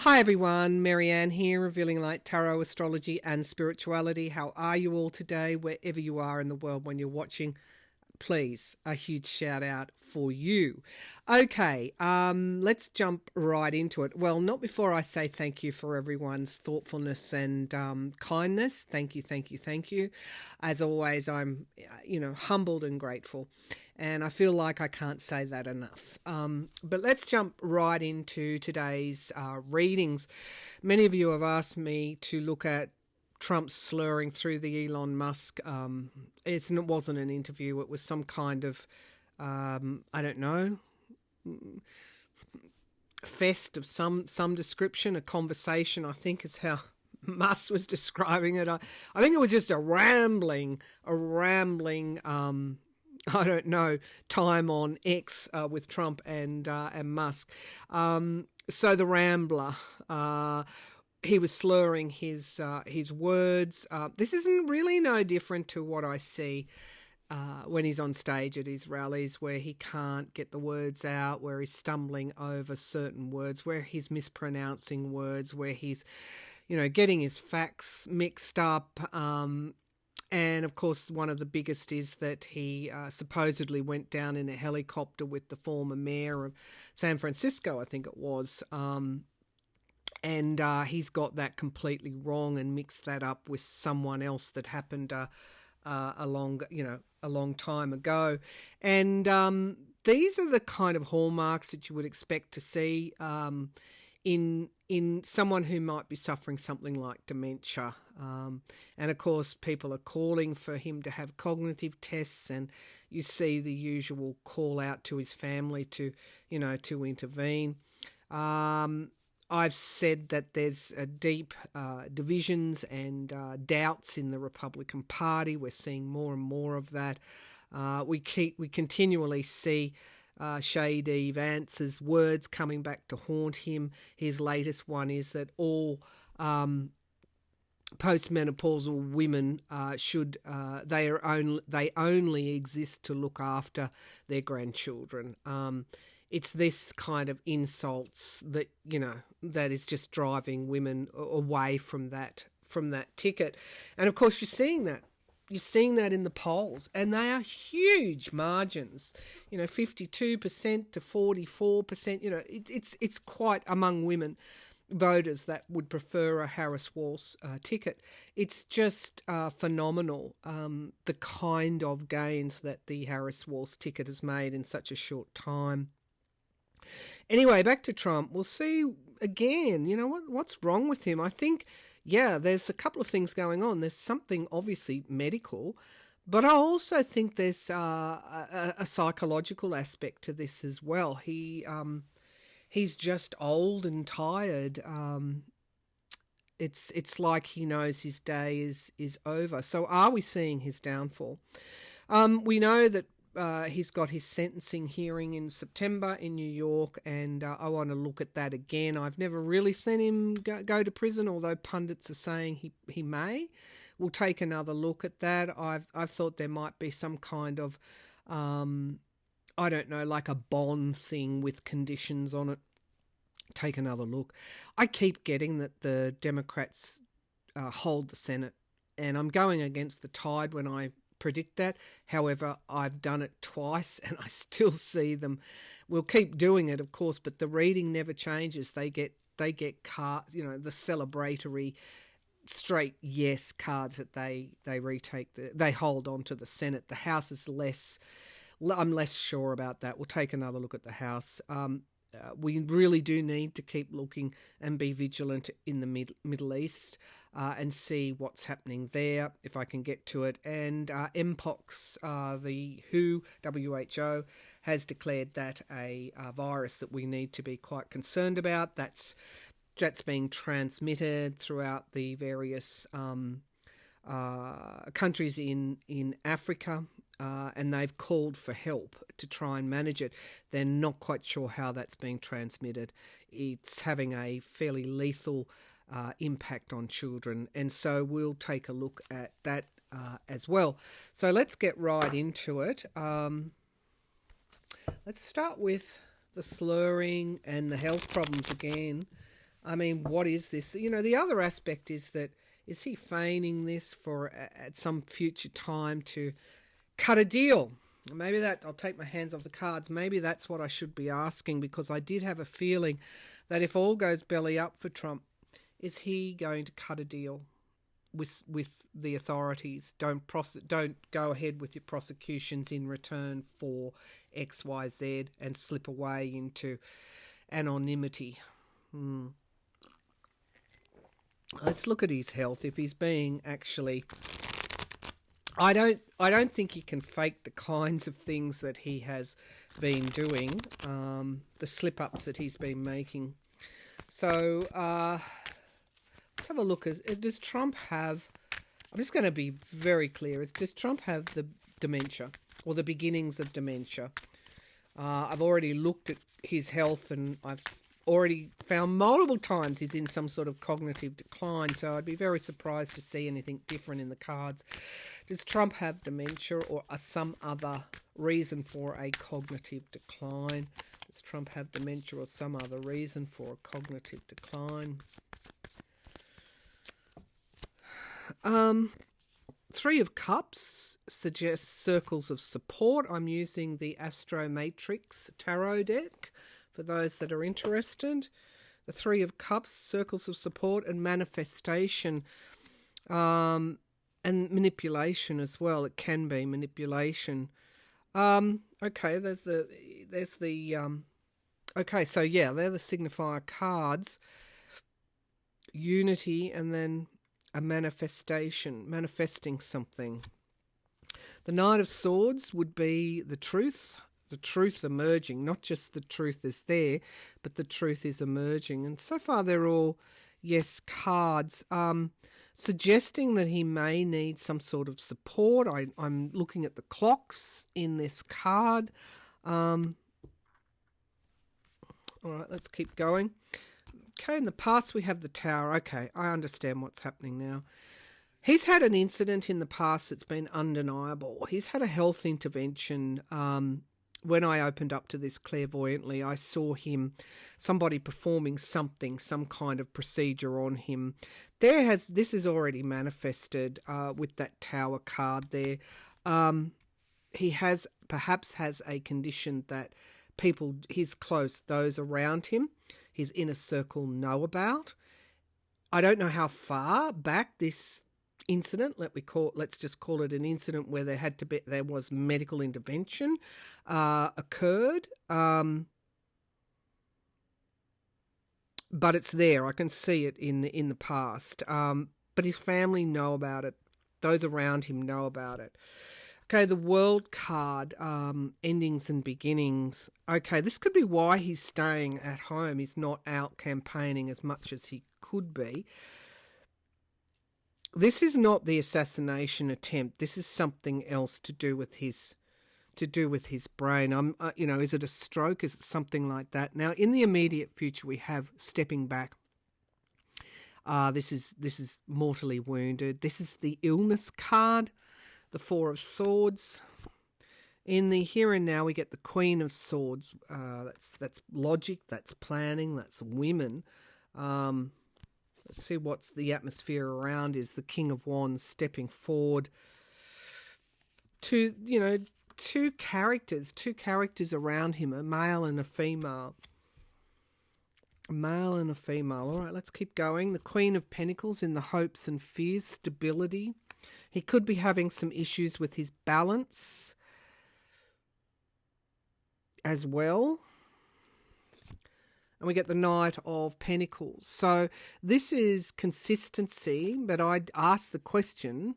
Hi everyone, Maryann here, revealing light, tarot, astrology and spirituality. How are you all today, wherever you are in the world when you're watching? Please, a huge shout out for you. Okay, let's jump right into it. Well, not before I say thank you for everyone's thoughtfulness and kindness. Thank you, thank you, thank you. As always, I'm, humbled and grateful. And I feel like I can't say that enough. But let's jump right into today's readings. Many of you have asked me to look at Trump slurring through the Elon Musk. It wasn't an interview. It was some kind of, fest of some description, a conversation, I think is how Musk was describing it. I think it was just a rambling, time on X with Trump and Musk. So the rambler, he was slurring his words. This isn't really no different to what I see when he's on stage at his rallies, where he can't get the words out, where he's stumbling over certain words, where he's mispronouncing words, where he's, getting his facts mixed up. And of course, one of the biggest is that he supposedly went down in a helicopter with the former mayor of San Francisco, I think it was. And he's got that completely wrong and mixed that up with someone else that happened a long time ago. And these are the kind of hallmarks that you would expect to see in someone who might be suffering something like dementia. And of course, people are calling for him to have cognitive tests, and you see the usual call out to his family to intervene. I've said that there's deep divisions and doubts in the Republican Party. We're seeing more and more of that. We continually see Shady Vance's words coming back to haunt him. His latest one is that all postmenopausal women they only exist to look after their grandchildren. It's this kind of insults that that is just driving women away from that ticket. And of course, you're seeing that in the polls, and they are huge margins. 52% to 44%. It's quite among women voters that would prefer a Harris-Walsh ticket. It's just phenomenal, the kind of gains that the Harris-Walsh ticket has made in such a short time. Anyway, back to Trump. We'll see again, what's wrong with him. I think, there's a couple of things going on. There's something obviously medical, but I also think there's a psychological aspect to this as well. He's just old and tired. It's like he knows his day is over. So are we seeing his downfall? We know that he's got his sentencing hearing in September in New York, and I want to look at that again. I've never really seen him go to prison, although pundits are saying he may. We'll take another look at that. I've thought there might be some kind of, like a bond thing with conditions on it. Take another look. I keep getting that the Democrats hold the Senate, and I'm going against the tide when I predict that. However, I've done it twice and I still see them. We'll keep doing it, of course, but the reading never changes. They get cards, the celebratory straight yes cards that they retake. They hold on to the Senate. The House is I'm less sure about that. We'll take another look at the House. We really do need to keep looking and be vigilant in the Middle East and see what's happening there, if I can get to it. And MPox, the WHO, has declared that a virus that we need to be quite concerned about. That's being transmitted throughout the various countries in Africa. And they've called for help to try and manage it. They're not quite sure how that's being transmitted. It's having a fairly lethal impact on children, and so we'll take a look at that as well. So let's get right into it. Let's start with the slurring and the health problems again. I mean, what is this? You know, the other aspect is that, is he feigning this for at some future time to cut a deal? Maybe that, I'll take my hands off the cards. Maybe that's what I should be asking, because I did have a feeling that if all goes belly up for Trump, is he going to cut a deal with the authorities? Don't go ahead with your prosecutions in return for XYZ and slip away into anonymity. Let's look at his health. If he's being actually, I don't think he can fake the kinds of things that he has been doing, the slip-ups that he's been making. So let's have a look. Does Trump have, I'm just going to be very clear, does Trump have the dementia or the beginnings of dementia? I've already looked at his health, and I've already found multiple times he's in some sort of cognitive decline, so I'd be very surprised to see anything different in the cards. Does Trump have dementia or some other reason for a cognitive decline? Does Trump have dementia or some other reason for a cognitive decline? Three of Cups suggests circles of support. I'm using the Astro Matrix Tarot deck for those that are interested. The Three of Cups, circles of support and manifestation, and manipulation as well. It can be manipulation. Okay, okay, so yeah, they're the signifier cards. Unity, and then a manifestation, manifesting something. The Knight of Swords would be the truth emerging. Not just the truth is there, but the truth is emerging. And so far they're all, yes, cards, suggesting that he may need some sort of support. I'm looking at the clocks in this card. All right, let's keep going. Okay, in the past we have the Tower. Okay, I understand what's happening now. He's had an incident in the past that's been undeniable. He's had a health intervention. When I opened up to this clairvoyantly, I saw somebody performing something, some kind of procedure on him. This is already manifested with that Tower card there. He perhaps has a condition that people, those around him, his inner circle, know about. I don't know how far back this incident, let's just call it an incident where there was medical intervention occurred, but it's there. I can see it in the past. But his family know about it. Those around him know about it. Okay, the World card, endings and beginnings. Okay, this could be why he's staying at home. He's not out campaigning as much as he could be. This is not the assassination attempt. This is something else to do with his brain. Is it a stroke? Is it something like that? Now, in the immediate future, we have stepping back. This is mortally wounded. This is the illness card. The Four of Swords. In the here and now, we get the Queen of Swords. That's logic, that's planning, that's women. Let's see what's the atmosphere around is. The King of Wands stepping forward. Two characters around him, a male and a female. A male and a female. All right, let's keep going. The Queen of Pentacles in the hopes and fears, stability. He could be having some issues with his balance as well. And we get the Knight of Pentacles. So this is consistency, but I'd ask the question,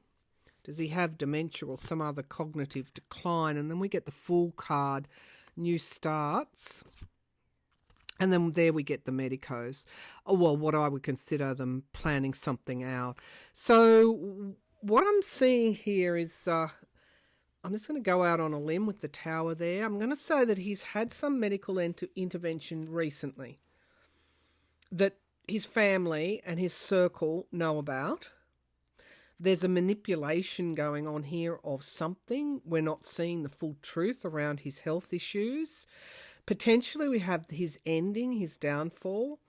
does he have dementia or some other cognitive decline? And then we get the Fool card, new starts. And then there we get the medicos. Well, what I would consider them planning something out. So what I'm seeing here is, I'm just going to go out on a limb with the Tower there. I'm going to say that he's had some medical intervention recently that his family and his circle know about. There's a manipulation going on here of something. We're not seeing the full truth around his health issues. Potentially we have his ending, his downfall.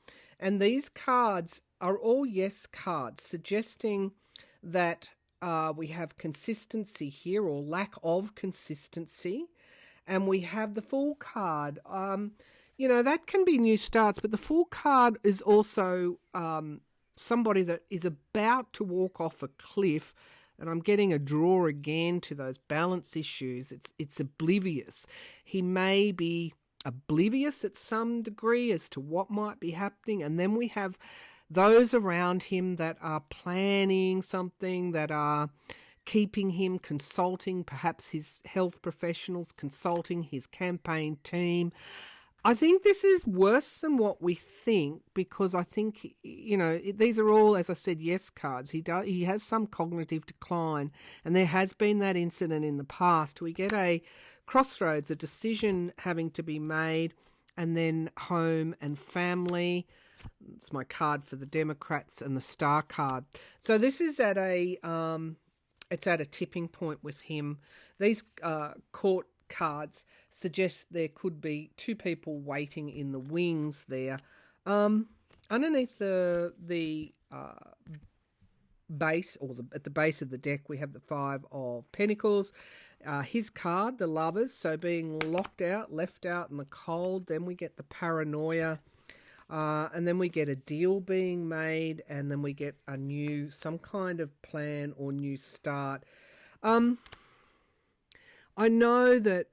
And these cards are all yes cards, suggesting that we have consistency here or lack of consistency. And we have the Fool card. That can be new starts, but the Fool card is also somebody that is about to walk off a cliff. And I'm getting a draw again to those balance issues. It's oblivious. He may be oblivious at some degree as to what might be happening. And then we have those around him that are planning something, that are keeping him, consulting perhaps his health professionals, consulting his campaign team. I think this is worse than what we think, because I think, these are all, as I said, yes cards. He has some cognitive decline, and there has been that incident in the past. We get a crossroads, a decision having to be made, and then home and family. It's my card for the Democrats, and the Star card. So this is at it's at a tipping point with him. These court cards suggest there could be two people waiting in the wings there. Underneath the base, or at the base of the deck, we have the Five of Pentacles. His card, the Lovers, so being locked out, left out in the cold. Then we get the Paranoia. And then we get a deal being made, and then we get some kind of plan or new start. I know that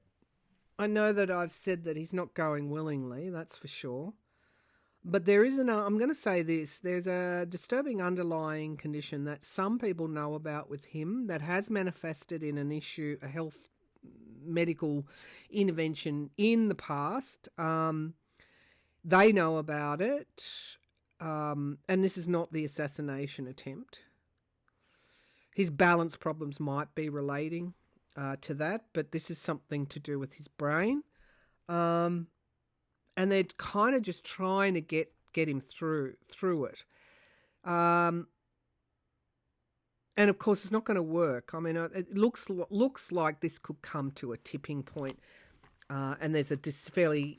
I've said that he's not going willingly, that's for sure. But I'm going to say this, there's a disturbing underlying condition that some people know about with him that has manifested in an issue, a health medical intervention in the past. They know about it, and this is not the assassination attempt. His balance problems might be relating to that, but this is something to do with his brain. And they're kind of just trying to get him through it. And of course, it's not going to work. I mean, it looks like this could come to a tipping point, and there's a fairly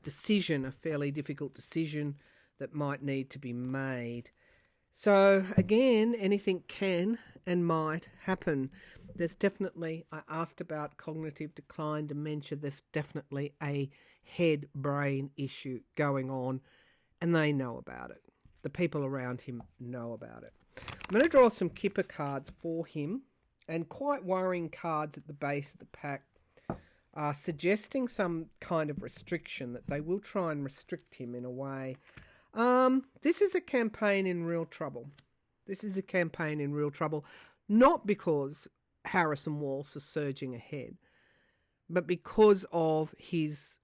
decision, a fairly difficult decision that might need to be made. So again, anything can and might happen. There's definitely, I asked about cognitive decline, dementia, there's definitely a head-brain issue going on, and they know about it. The people around him know about it. I'm going to draw some Kipper cards for him, and quite worrying cards at the base of the pack, suggesting some kind of restriction, that they will try and restrict him in a way. This is a campaign in real trouble. Not because Harrison Walsh is surging ahead, but because of his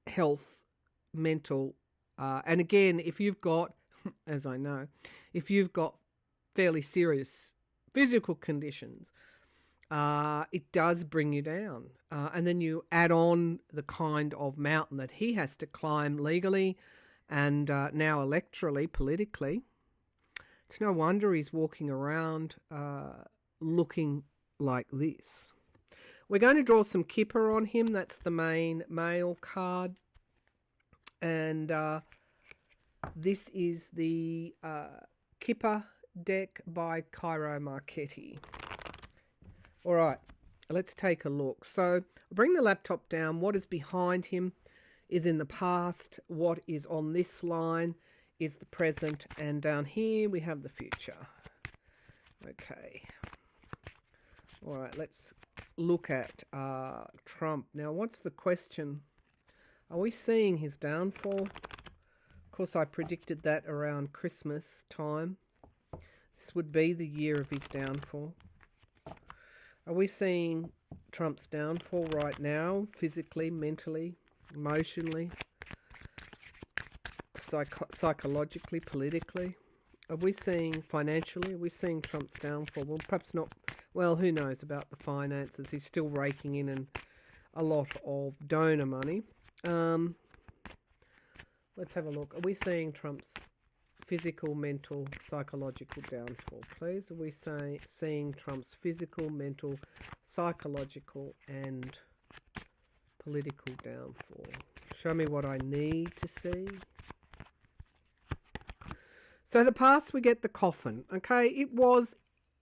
health, mental, and again, if you've got, as I know, if you've got fairly serious physical conditions, it does bring you down. And then you add on the kind of mountain that he has to climb legally and now electorally, politically. It's no wonder he's walking around looking like this. We're going to draw some Kipper on him. That's the main male card. And this is the Kipper deck by Cairo Marchetti. All right, let's take a look. So bring the laptop down. What is behind him is in the past. What is on this line is the present. And down here we have the future. Okay. All right, let's look at Trump. Now, what's the question? Are we seeing his downfall? Of course, I predicted that around Christmas time. This would be the year of his downfall. Are we seeing Trump's downfall right now, physically, mentally, emotionally, psychologically, politically? Are we seeing financially? Are we seeing Trump's downfall? Well, perhaps not. Well, who knows about the finances? He's still raking in a lot of donor money. Let's have a look. Are we seeing Trump's physical, mental, psychological downfall, please? Are we seeing Trump's physical, mental, psychological, and political downfall? Show me what I need to see. So the past, we get the coffin. Okay, it was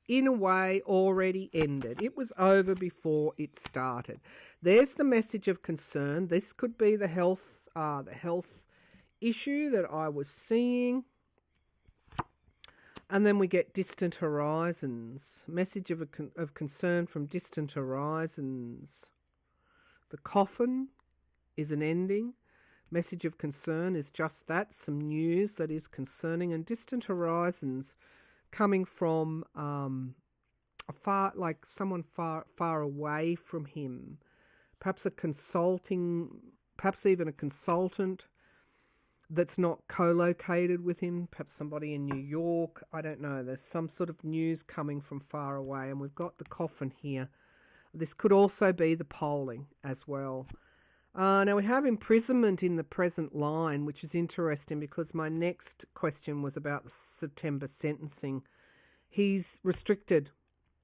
in a way already ended. It was over before it started. There's the message of concern. This could be the health issue that I was seeing. And then we get distant horizons. Message of concern from distant horizons. The coffin is an ending. Message of concern is just that, some news that is concerning. And distant horizons coming from someone far away from him. Perhaps perhaps even a consultant that's not co-located with him, perhaps somebody in New York. I don't know. There's some sort of news coming from far away, and we've got the coffin here. This could also be the polling as well. Now we have imprisonment in the present line, which is interesting because my next question was about the September sentencing. He's restricted.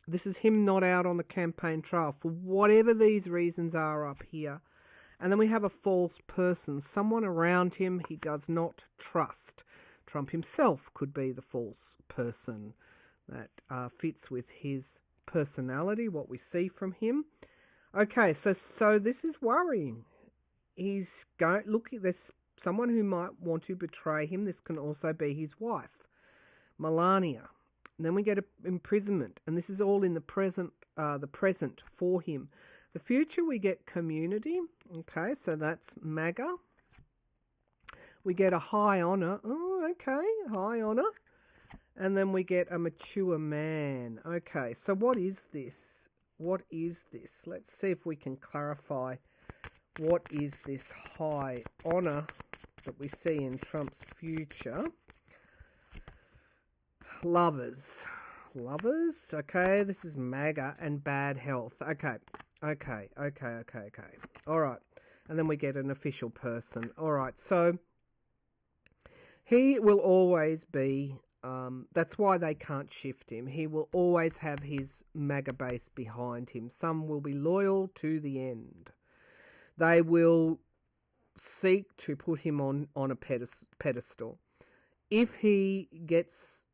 This is him not out on the campaign trail for whatever these reasons are up here. And then we have a false person, someone around him he does not trust. Trump himself could be the false person that fits with his personality, what we see from him. Okay, so this is worrying. There's someone who might want to betray him. This can also be his wife, Melania. And then we get imprisonment, and this is all in the present for him. The future, we get community. Okay, so that's MAGA. We get a high honour. Oh, okay, high honour. And then we get a mature man. Okay, so what is this? What is this? Let's see if we can clarify. What is this high honour that we see in Trump's future? Lovers. Okay, this is MAGA and bad health. Okay. All right. And then we get an official person. All right. So he will always be, that's why they can't shift him. He will always have his MAGA base behind him. Some will be loyal to the end. They will seek to put him on a pedestal. If he gets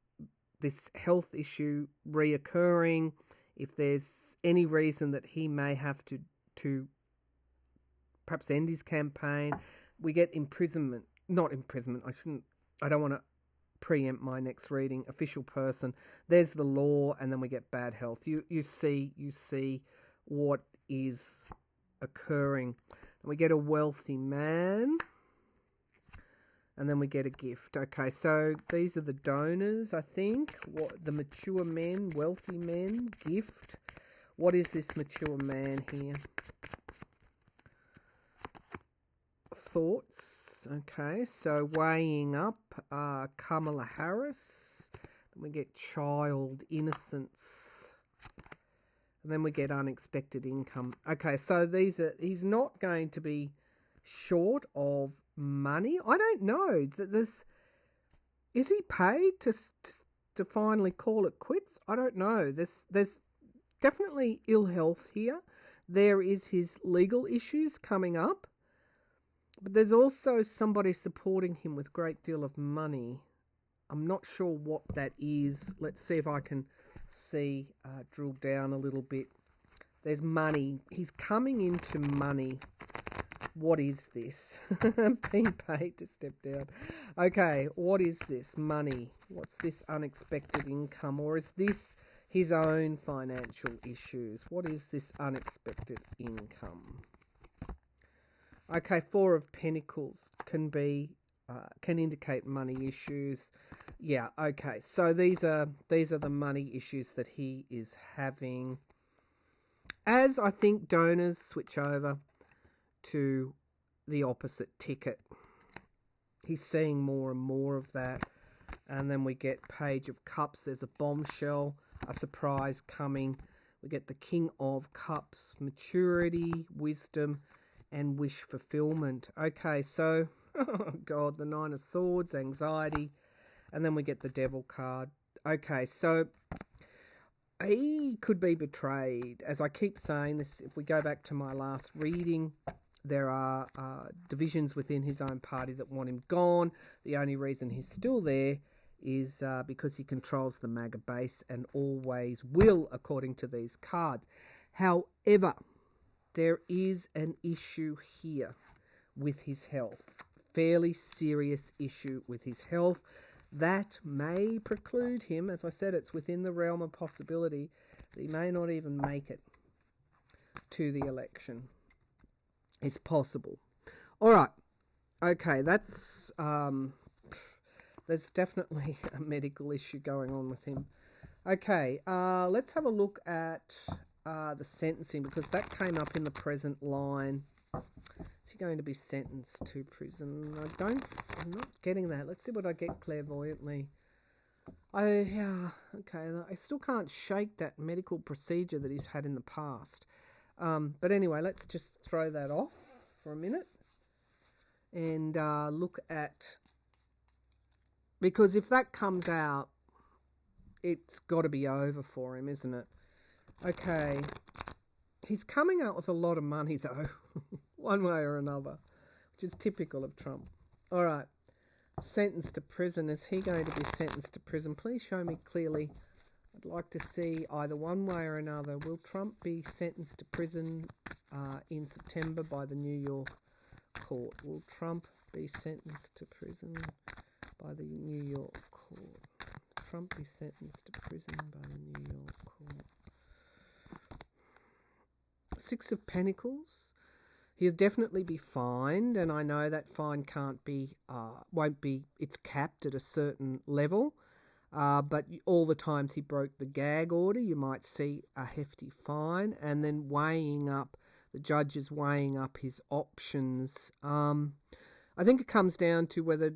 this health issue reoccurring, if there's any reason that he may have to perhaps end his campaign, we get imprisonment. Not imprisonment. I don't want to preempt my next reading. Official person. There's the law, and then we get bad health. You see what is occurring. And we get a wealthy man. And then we get a gift. Okay, so these are the donors, I think. What the mature men, wealthy men, gift. What is this mature man here? Thoughts. Okay, so weighing up Kamala Harris. Then we get child innocence. And then we get unexpected income. Okay, so he's not going to be short of money. I don't know. Is he paid to finally call it quits? I don't know. There's definitely ill health here. There is his legal issues coming up, but there's also somebody supporting him with a great deal of money. I'm not sure what that is. Let's see if I can drill down a little bit. There's money. He's coming into money. What is this? Being paid to step down. Okay, what is this? Money. What's this unexpected income? Or is this his own financial issues? What is this unexpected income? Okay, Four of Pentacles can indicate money issues. Yeah, okay. So these are the money issues that he is having. As I think donors switch over to the opposite ticket, he's seeing more and more of that. And then we get Page of Cups. There's a bombshell, a surprise coming. We get the King of Cups, maturity, wisdom, and wish fulfillment. Okay, so oh God, the Nine of Swords, anxiety, and then we get the Devil card. Okay, so he could be betrayed. As I keep saying this, if we go back to my last reading, There are divisions within his own party that want him gone. The only reason he's still there is because he controls the MAGA base and always will, according to these cards. However, there is an issue here with his health. Fairly serious issue with his health. That may preclude him, as I said, it's within the realm of possibility, that he may not even make it to the election. It's possible. All right. Okay, that's there's definitely a medical issue going on with him. Okay, let's have a look at the sentencing, because that came up in the present line. Is he going to be sentenced to prison? I'm not getting that. Let's see what I get clairvoyantly. Okay, I still can't shake that medical procedure that he's had in the past. But anyway, let's just throw that off for a minute and look at, because if that comes out, it's got to be over for him, isn't it? Okay, he's coming out with a lot of money though, one way or another, which is typical of Trump. All right, sentenced to prison. Is he going to be sentenced to prison? Please show me clearly. I'd like to see either one way or another. Will Trump be sentenced to prison in September by the New York court? Will Trump be sentenced to prison by the New York court? Trump be sentenced to prison by the New York court? Six of Pentacles. He'll definitely be fined, and I know that fine won't be, it's capped at a certain level. But all the times he broke the gag order, you might see a hefty fine, and then the judge is weighing up his options. I think it comes down to whether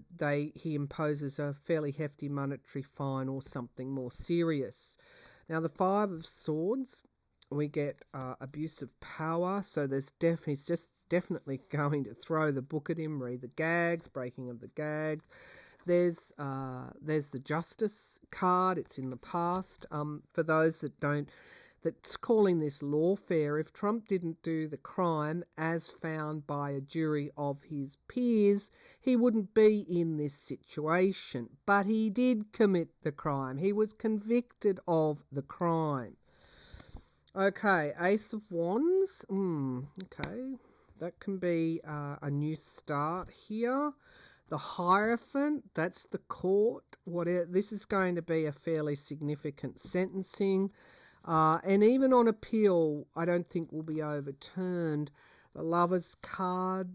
he imposes a fairly hefty monetary fine or something more serious. Now, the Five of Swords, we get abuse of power, so he's just definitely going to throw the book at him, read the gags, breaking of the gags. There's the Justice card. It's in the past. For those that's calling this lawfare, if Trump didn't do the crime as found by a jury of his peers, he wouldn't be in this situation. But he did commit the crime. He was convicted of the crime. Okay, Ace of Wands. Okay, that can be a new start here. The Hierophant, that's the court. This is going to be a fairly significant sentencing. And even on appeal, I don't think will be overturned. The Lover's card,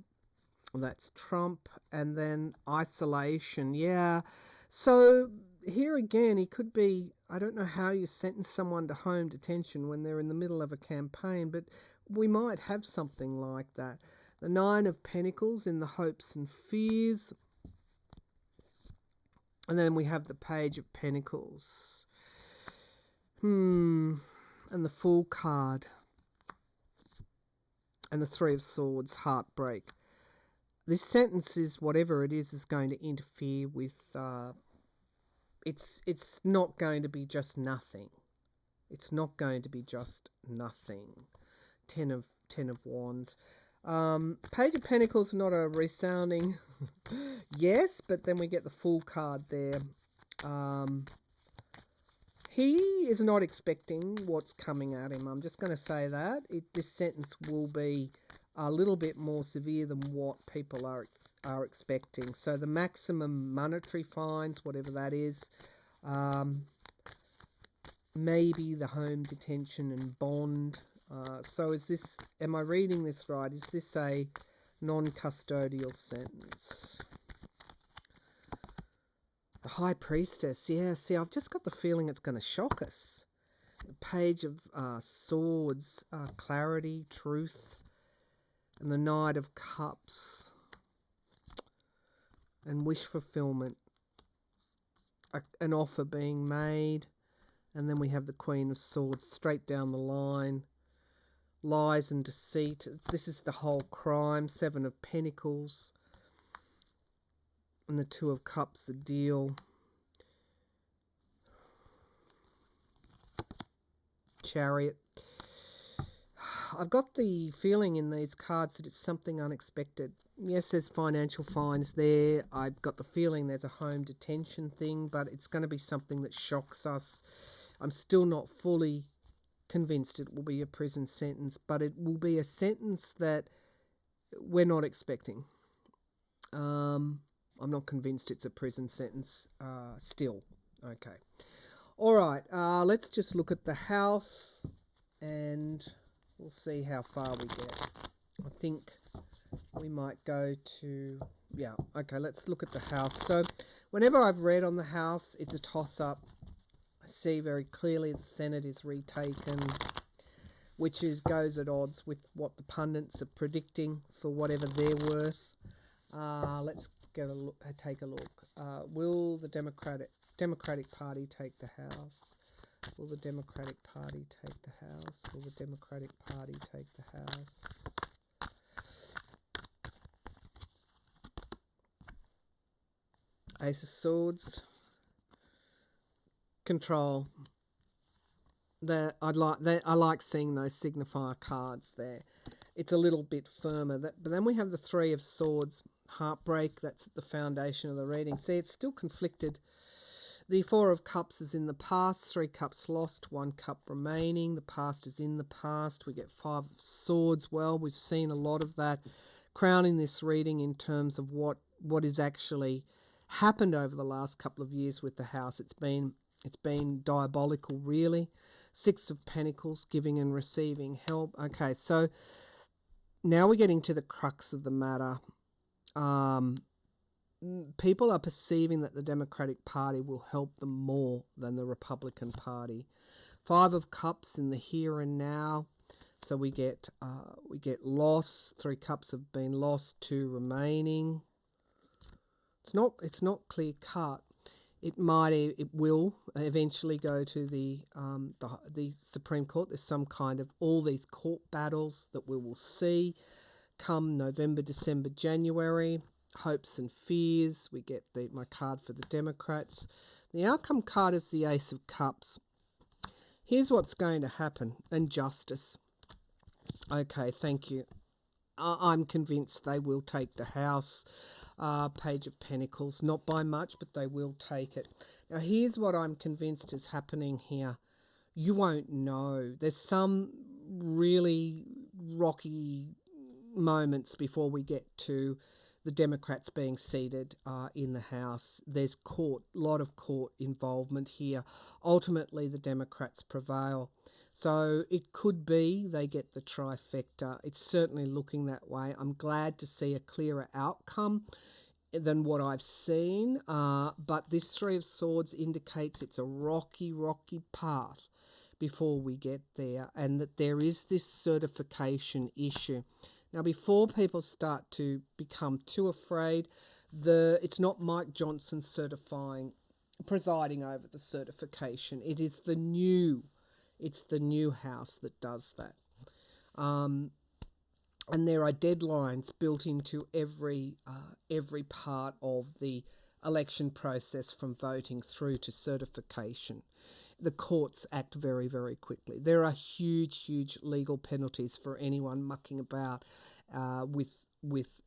that's Trump. And then Isolation, yeah. So here again, he could be, I don't know how you sentence someone to home detention when they're in the middle of a campaign, but we might have something like that. The Nine of Pentacles in the Hopes and Fears. And then we have the Page of Pentacles. And the Fool card. And the Three of Swords, Heartbreak. This sentence is, whatever it is going to interfere with... It's not going to be just nothing. It's not going to be just nothing. Ten of Wands. Page of Pentacles, not a resounding yes, but then we get the Fool card there. He is not expecting what's coming at him. I'm just going to say that. This sentence will be a little bit more severe than what people are expecting. So the maximum monetary fines, whatever that is, maybe the home detention and bond. So am I reading this right? Is this a non-custodial sentence? The High Priestess, yeah, see, I've just got the feeling it's going to shock us. The Page of Swords, clarity, truth, and the Knight of Cups, and wish fulfillment, an offer being made, and then we have the Queen of Swords straight down the line. Lies and deceit. This is the whole crime. Seven of Pentacles. And the Two of Cups, the deal. Chariot. I've got the feeling in these cards that it's something unexpected. Yes, there's financial fines there. I've got the feeling there's a home detention thing, but it's going to be something that shocks us. I'm still not fully convinced it will be a prison sentence, but it will be a sentence that we're not expecting. I'm not convinced it's a prison sentence still. Okay. All right, let's just look at the house and we'll see how far we get. I think we might go to... Yeah, okay, let's look at the house. So whenever I've read on the house, it's a toss-up. I see very clearly the Senate is retaken, which goes at odds with what the pundits are predicting for whatever they're worth. Let's take a look. Will the Democratic Party take the House? Will the Democratic Party take the House? Will the Democratic Party take the House? Ace of Swords. Control. I like seeing those signifier cards there. It's a little bit firmer. But then we have the Three of Swords. Heartbreak. That's the foundation of the reading. See, it's still conflicted. The Four of Cups is in the past, 3 cups lost, 1 cup remaining. The past is in the past. We get 5 of Swords. Well, we've seen a lot of that crowning this reading in terms of what has actually happened over the last couple of years with the house. It's been diabolical, really. 6 of Pentacles, giving and receiving help. Okay, so now we're getting to the crux of the matter. People are perceiving that the Democratic Party will help them more than the Republican Party. 5 of Cups in the here and now. So we get loss. 3 cups have been lost, 2 remaining. It's not clear cut. It will eventually go to the Supreme Court. There's some kind of all these court battles that we will see come November, December, January. Hopes and fears. We get my card for the Democrats. The outcome card is the Ace of Cups. Here's what's going to happen. And justice. Okay, thank you. I'm convinced they will take the House. Page of Pentacles. Not by much, but they will take it. Now, here's what I'm convinced is happening here. You won't know. There's some really rocky moments before we get to the Democrats being seated in the House. There's a lot of court involvement here. Ultimately, the Democrats prevail. So it could be they get the trifecta. It's certainly looking that way. I'm glad to see a clearer outcome than what I've seen. But this Three of Swords indicates it's a rocky, rocky path before we get there, and that there is this certification issue. Now, before people start to become too afraid, it's not Mike Johnson presiding over the certification. It is the new House that does that. And there are deadlines built into every part of the election process, from voting through to certification. The courts act very, very quickly. There are huge, huge legal penalties for anyone mucking about with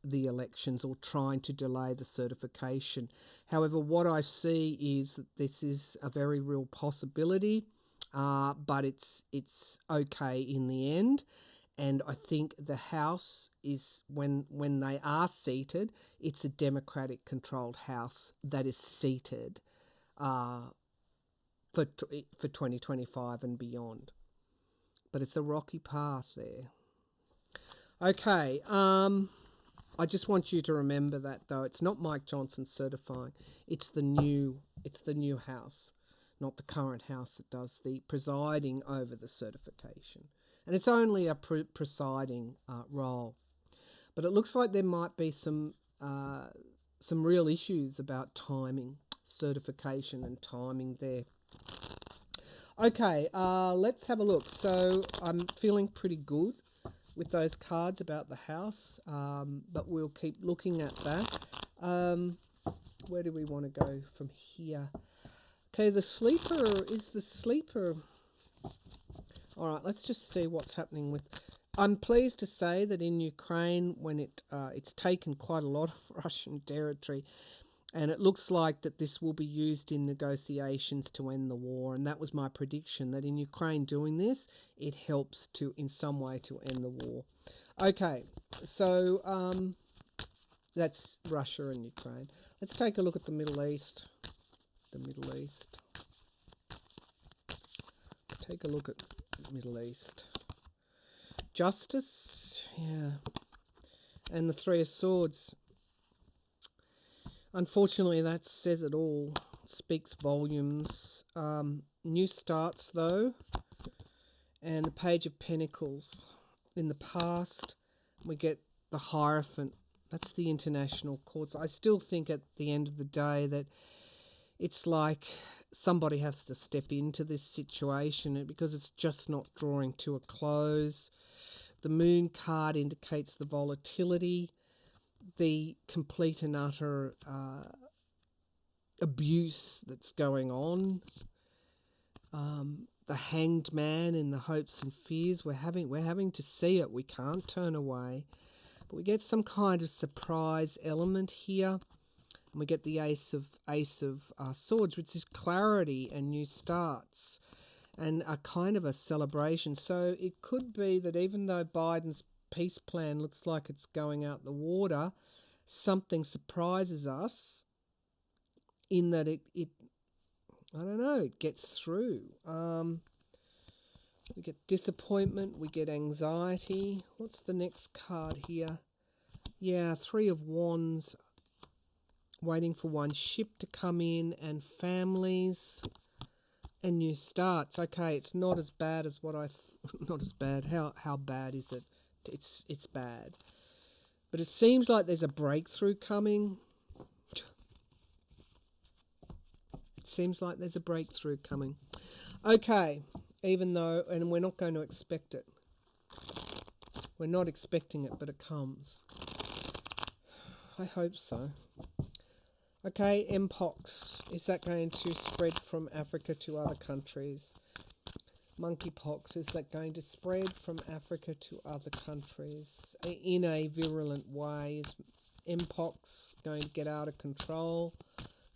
the elections or trying to delay the certification. However, what I see is that this is a very real possibility, but it's okay in the end. And I think the House is, when they are seated, it's a Democratic-controlled House that is seated for 2025 and beyond. But it's a rocky path there. Okay, I just want you to remember that, though. It's not Mike Johnson certifying. It's the new House, not the current House that does the presiding over the certification. And it's only a presiding role. But it looks like there might be some real issues about timing, certification and timing there. Okay, let's have a look. So I'm feeling pretty good with those cards about the House, but we'll keep looking at that. Where do we want to go from here? Okay, the sleeper. All right, let's just see what's happening with... I'm pleased to say that in Ukraine, when it's taken quite a lot of Russian territory, and it looks like that this will be used in negotiations to end the war. And that was my prediction, that in Ukraine doing this, it helps to, in some way, to end the war. Okay, so that's Russia and Ukraine. Let's take a look at the Middle East. The Middle East. Take a look at the Middle East. Justice, yeah. And the Three of Swords. Unfortunately, that says it all. Speaks volumes. New starts, though. And the Page of Pentacles. In the past, we get the Hierophant. That's the international courts. I still think at the end of the day that it's like somebody has to step into this situation because it's just not drawing to a close. The Moon card indicates the volatility, the complete and utter abuse that's going on. The Hanged Man in the hopes and fears. We're having to see it. We can't turn away. But we get some kind of surprise element here. And we get the Ace of Swords, which is clarity and new starts, and a kind of a celebration. So it could be that even though Biden's peace plan looks like it's going out the water, something surprises us in that it I don't know, it gets through. We get disappointment, we get anxiety. What's the next card here? Yeah, Three of Wands. Waiting for one ship to come in, and families and new starts. Okay, it's not as bad as what not as bad. How bad is it? It's bad. But it seems like there's a breakthrough coming. It seems like there's a breakthrough coming. Okay, even though, and we're not going to expect it. We're not expecting it, but it comes. I hope so. Okay, MPox. Is that going to spread from Africa to other countries? Monkeypox. Is that going to spread from Africa to other countries in a virulent way? Is MPox going to get out of control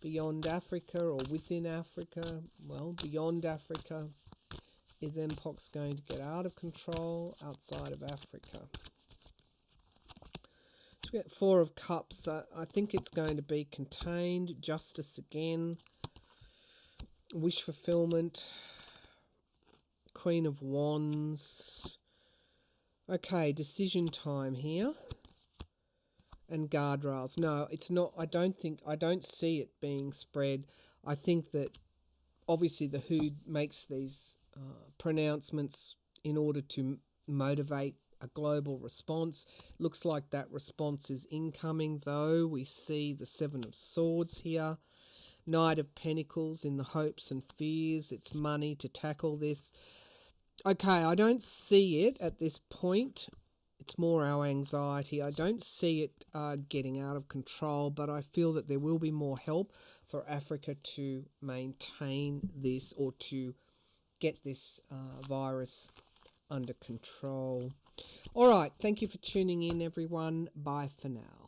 beyond Africa or within Africa? Well, beyond Africa. Is MPox going to get out of control outside of Africa? We get Four of Cups. I think it's going to be contained. Justice again. Wish fulfillment. Queen of Wands. Okay, decision time here. And guardrails. No, it's not. I don't see it being spread. I think that obviously the WHO makes these pronouncements in order to motivate a global response. Looks like that response is incoming, though. We see the Seven of Swords here. Knight of Pentacles in the hopes and fears. It's money to tackle this. Okay, I don't see it at this point. It's more our anxiety. I don't see it getting out of control, but I feel that there will be more help for Africa to maintain this or to get this virus under control. All right, thank you for tuning in, everyone. Bye for now.